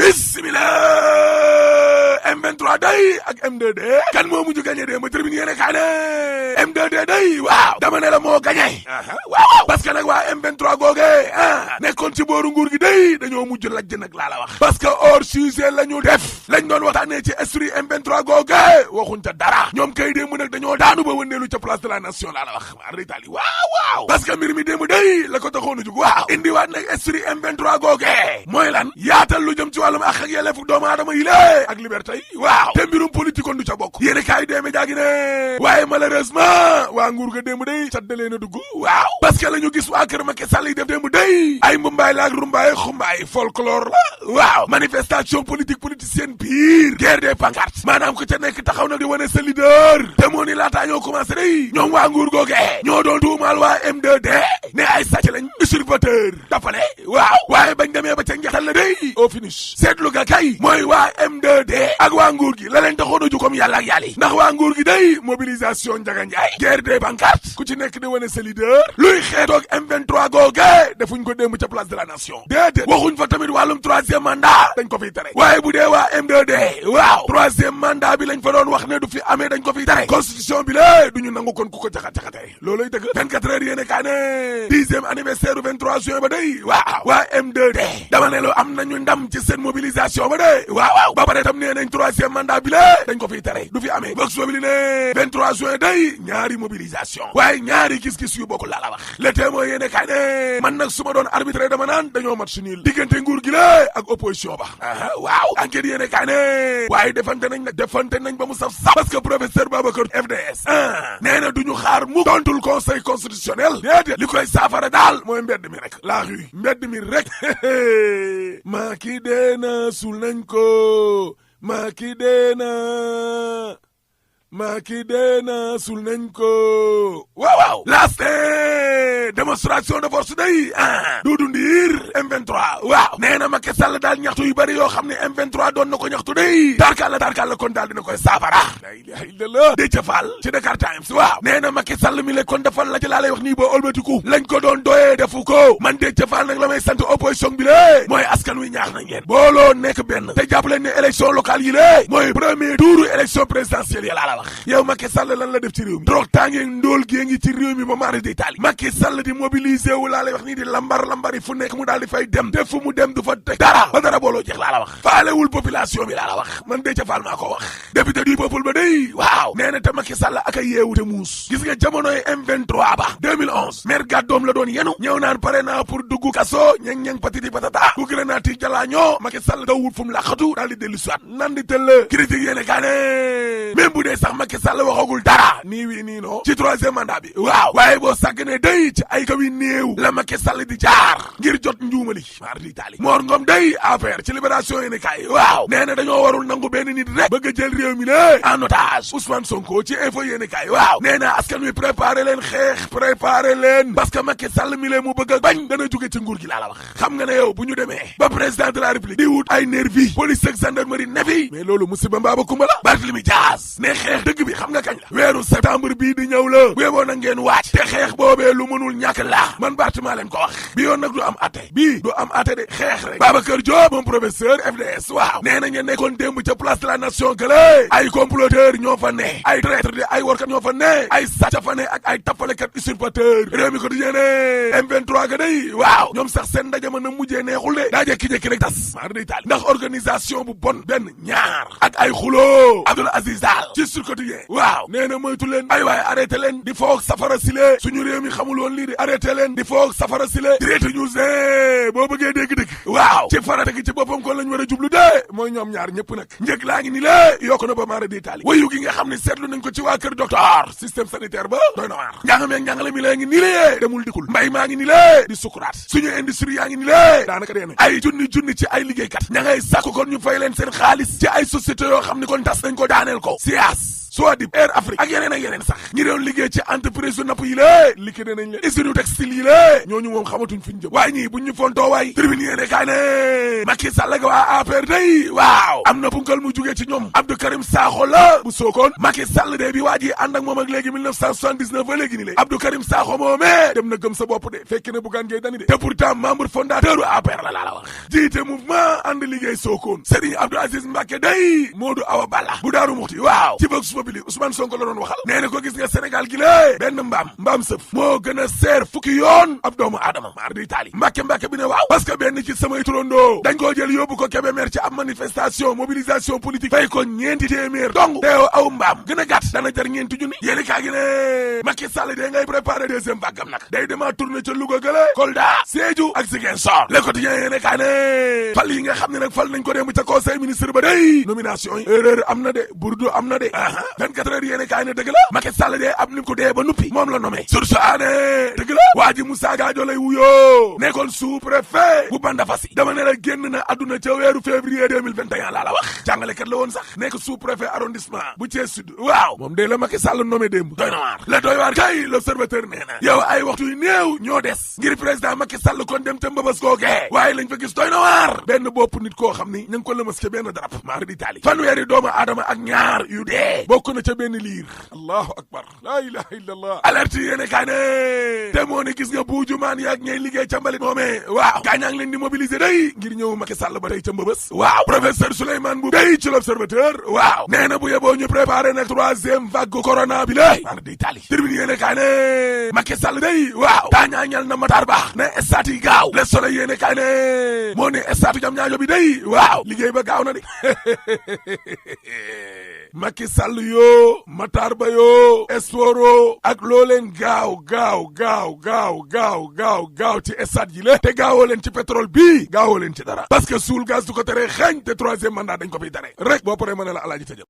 bismillah M23 day ak M2D kan moo mujj gagné de ma tribune yéene kaa ne M2D day waaw dama ne la moo gagné waaw parce que nag waa M23 googe nekkoon ci booru nguur gi day dañoo mujj lajj nag laa la wax parce que hors sujet la ñu def lañ doon waxtaanee ci esprit M23 googe waxuñ ca dara ñoom kay démb nag dañoo daanu ba wëndeelu ca place de la nation laa la wax arritali waaw parce que mbir mi démb day la ko taxoon a jug waaw indiwaat nag esprit M23 googe mooy lan yaatal lu jëm ci wàllum ak yelleefu doomu aadama yi lée ak liberté yi waaw te mbirum politique kon du ca bokk yéene kaay déeme jaagi ne waaye malheureusement waa nguur ga démb day cat da leen a dugg waaw parce que la ñu gis waa kër Macky Sall yi def démb day ay mbumbaay la ak rumbaay xumbaay folklore la waaw manifestation politique politicienne pire guerre des pancartes maanaam ko ca nekk taxaw nag di wane sa leader te moo ni laataa ñoo commencé day ñoom waa nguur googee ñoo doon tuumaal waa M2D ne ay sàcc lañ usurpateur dafale waaw waaye bañ demee ba ca njaxtal la day au finish seetlu ga kay mooy waa M2D ak waa nguur gi la leen taxoon a ju comme yàlla ak yàlla ndax waa nguur gi day mobilisation njaga njaay guerre des pancartes ku ci nekk di wane sa leader luy xeetoog M23 googe defuñ ko démb ca place de la nation déedéet waxuñ fa tamit wàllum troisième mandat dañ ko fiy tere waaye bu dee waa M2D waaw troisième mandat bi lañ fa doon wax ne du fi amee dañ ko fiy tere constitution bi la du ñu nangu kon ku ko jaxat-jaxatee looloy dëgg 24 heures yéene kaa ne 10e anniversaire u 23 juin ba day waaw waa M2D dama ne loo am nañu ndam ci seen mobilisation ba de waaw ba pare tam nee nañ troisième mandat bi la dañ ko fiy tere du fi amee vox populi ne 23 juin day ñaari mobilisation waaye ñaari gis-gis yu bokkul laa la wax le témoin yéene kaa ne man nag su ma doon arbitré dama naan dañoo match nul diggante nguur gi la ak opposition ba waaw enquête yéene kaa ne waaye defante nañ ba mu saf sax parce que professeur Babacar FDS nee na duñu xaar mu tontul conseil constitutionnel déedéet li koy saafara daal mooy mbedd mi rek la rue mbedd mi rek Macky deena sul nañ ko Macky deena sul nañ ko waaw last démonstration de force day Doudou Ndir M23 waaw nee na Macky Sall daal ñaxtu yu bari yoo xam ne M23 doon na ko ñaxtu day tarkal la kon daal dina koy saafara la ilaha illallah Déthié Fall ci Dakar Times waaw nee na Macky Sall mi le kon defal la ci laa lay wax nii boo ëlbatiku lañ ko doon doyee defu ko man Déthié Fall nag la may sant opposition bi lée mooy askan wi ñaax nañ leen booloo nekk benn te jàpp leen ne élection locale yi lée mooy premier tour élection présidentielle yi laa la wax yow Macky Sall lan la def ci réew mi drogue tàngee ndóol gée ngi ci réew mi ba maari di taali Macky Sall di mobiliser wu laa lay wax nii di lambar yi fu nekk mu daal di fay dem te fu mu dem du fa teg dara ba dara booloo jeex laa la wax faalewul population bi laa la wax man Déthié Fall maa ko wax député du peuple ba day waaw nee na te Macky Sall ak a yeewu te muus gis nga jamonoy M23 ba 2011 maire gàddoom la doon yenu ñëw naan pare naa pour dugg kaso ñeng patiti patata ku grenati jalaañoo Macky Sall daw wut fu mu laqatu daal di dellu soit nan di tëll critique yéene kaa ne même bu dee sax Macky Sall waxagul dara nii wii nii noo ci troisième mandat bi waaw waaye boo sàgganee day ci ay kaw yi néew la Macky Sall di jaar ngir jot njuumali maar di taali Mor Ngom day affaire ci libération yéene kaay waaw nee na dañoo warul nangu benn nit rek bëgg a jël réew mi ne en otage Ousmane Sonko ci info yéene kaay waaw nee na askan wi préparé leen xeex préparé leen parce que Macky Sall mi lee mu bëgg a bañ dana jóge ci nguur gi laa la wax xam nga ne yow bu ñu demee ba président de la république di wut ay nervi police ak gendarmerie nefi mais loolu musiba mbaaba kumba la Barthélémy Dias ne xeex dëgg bi xam nga kañ la weeru septembre bii di ñëw la bu yeboo na ngeen waaj te xeex boobee lu mënul ñàkk la man Barthélémy leen ko wax bi yoon nag du am atte bii du am atte de xeex rek Babacar Diop moom professeur FDS waaw nee na ngeen nekkoon démb ca place de la nation gële ay comploteur ñoo fa ne ay traître de ay warkat ñoo fa ne ay sàcc fa ne ak ay tappalekat usurpateur réew mi ko di yéene M23 ga day waaw ñoom sax seen ndaje mën na mujjee neexul de daa jekki-jekki rek tas maar day taali ndax organisation bu bon benn ñaar ak ay xuloo Abdoul Aziz Al ci Sud Quotidien waaw nee na moytu leen ay waaye arrêté leen di foog safara sile suñu réew mi xamul woon lii di arrêté leen di foog safara sile Direct News ne boo bëggee dégg-dégg waaw ci farata gi ci boppam kon lañ war a jublu de mooy ñoom ñaar ñëpp nag njëg laa ngi ni lée yokk na ba maara di taali wayu gi nga xam ne seetlu nañ ko ci waa kër docteur système sanitaire ba doy na waar njàngameeg njàngale mi lee ngi ni lée demul dikul mbay maa ngi ni lée di sukuraat suñu industrie yaa ngi ni lée daanaka dee nañ ay junni ci ay liggéeykat ña ngay sàkku kon ñu fay leen seen xaalis ci ay société yoo xam ne kon tas nañ ko daaneel ko siyaas Soadib Air Afrique ak yeneen sax ñi doon liggéey ci entreprise su napp yi lée liquidé nañ leen usine textile yi lée ñooñu moom xamatuñ fi ñu jëm waaye ñii buñ ñu fontoo waay tribune yéene kaay ne Macky Sall ak waa APR day waaw am na punkal mu jugee ci ñoom Abdou Karim Sakho la bu Sokone Macky Sall de bi waa ji ànd ak moom ak léegi 1979 ba léegi ni lée Abdou Karim Sakho moomee dem na gëm sa bopp de fekk na Bougane Gueye Dany de te pourtant membre fondateur u APR la la wax jiite mouvement ànd liggéey Sokone Serigne Abdou Aziz Mbacké day Modou Awa Balla bu Daaru Muxti waaw ci Vox Populi Ousmane Sonko la doon waxal nee na ko gis nga Sénégal gi lée benn mbaam sëf moo gën a seer fukki yoon ab doomu aadama maar di taali Mbacké bi ne waaw parce que benn ci samay turandoo dañ koo jël yóbbu ko Kébémer ci ab manifestation mobilisation politique fay ko ñeenti téeméer dong teew aw mbaam gën a gàtt dana jar ñeenti junni yéeni kaa gi ne Macky Sall de ngay préparer deuxième vague nag day dema tourner ca Louga gële Kolda Sédhiou ak Ziguinchor Le Quotidien yéene kaa ne fal yi nga xam ne nag fal nañ ko dem ca conseil ministre ba day nomination yi erreur am na de Bourdieu am na de 24 heures yéene kaa ne dëgg la Macky Sall de ab ni ko dee ba nuppi moom la nommé source aane dëgg la waa ji Moussa Gadio lay wuyoo nekkoon sous-préfet bu Bandafassi dama ne la génn na adduna ca weeru février 2021 laa la wax jàngalekat la woon sax nekk sous-préfet arrondissement bu Thiès Sud waaw moom de la Macky Sall nommé démb doy na waar la doy waar kay l'observateur nee na yow ay waxtu yu néew ñoo des ngir président Macky Sall kon dem te mbëbës googee waaye lañ fa gis doy na waar benn bopp nit koo xam ni ñu ngi ko lëmas ca benn darab maar di taali fanweeri doomu aadama ak ñaar yu dee bokk na ca benn liir allahu akbar la ilaha illallah alerte yéene kaa ne te moo ne gis nga buujumaan yaag ñay liggéey ca mbalit moomee waaw gaañaa ngi leen di mobiliser day ngir ñëw Macky Sall ba tey ca mbëbës waaw professeur Souleymane Mboup day ci l'observateur waaw nee na bu yeboo ñu préparé nag troisième vague corona bi la mar di tali tribune yéene kaa ne Macky Sall day waaw taañaañal na Matar Ba ne stade yi gaaw Le Soleil yéene kaa ne moo ne stade jam ñaajo bi day waaw liggéey ba gaaw na de Macky Sall yoo Matar Ba yoo Esporo ak loo leen gaaw ci stade yi la te gaawoo leen ci pétrole bii gaawoo leen ci dara parce que suul gaz du ko tere xeeñ te troisième mandat dañ ko fiy tere rek boo paree mën a la alaaji tëjal